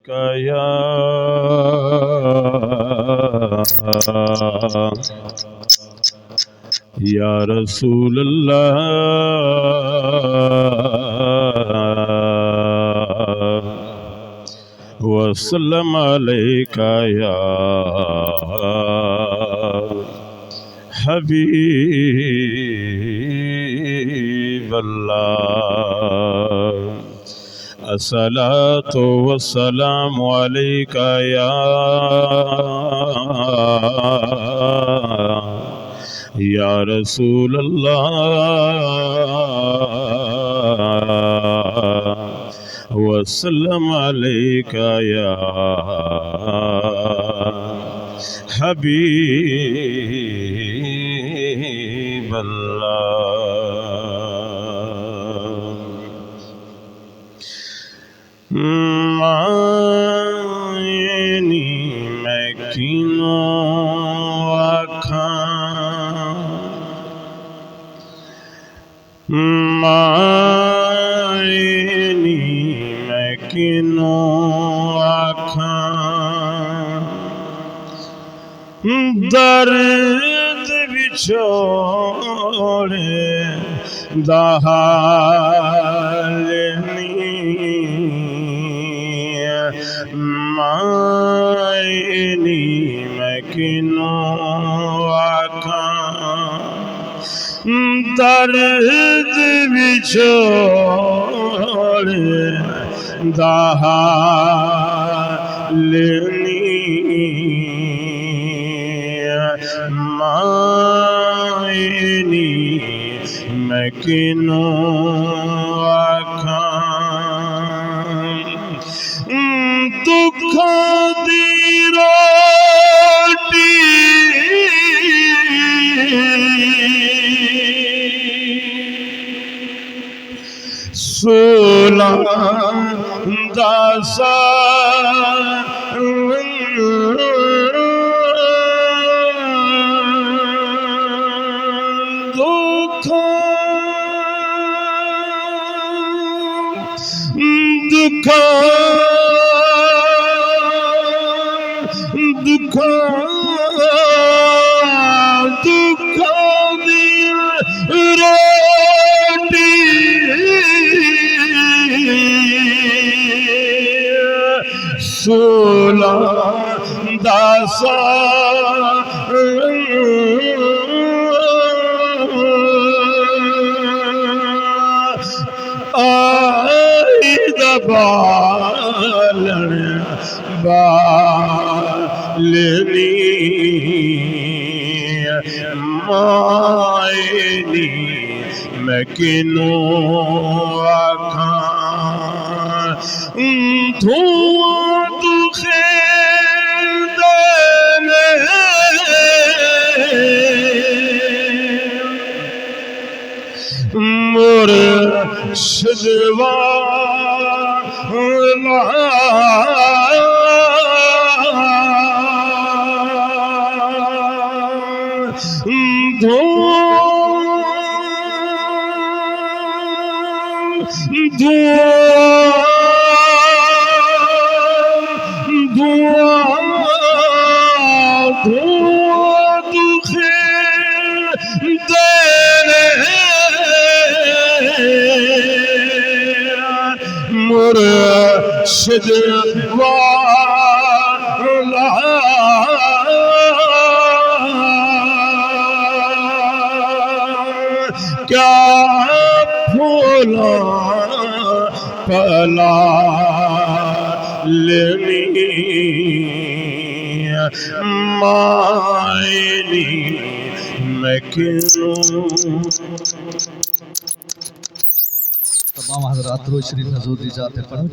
या रसूल अल्लाह वसल्लम अलैका या हबीब अल्लाह अस्सलातु वस्सलामु अलैका या रसूल अल्लाह वसल्लम अलैका या हबीब अल्लाह। मायनी मैं किनो आखा मायनी मैं किनो आखा दर्द बिछोड़े दहालनी मायनी मैं किनो आखा दर्द बिछोड़े दहालनी मायनी मैं किनो आखा दुखों दी रोटी सोला दासा रोटी सोला दासा आई दबालन बालनी मायनी मैं किनो आखा धुआं दुखे देने मुर्शिद वाला मुर्शिद वाला क्या फूला पला लेनी मायनी मैं किनो। तमाम हज़रात रोज शरीफ हजूर दी जात है पढ़ो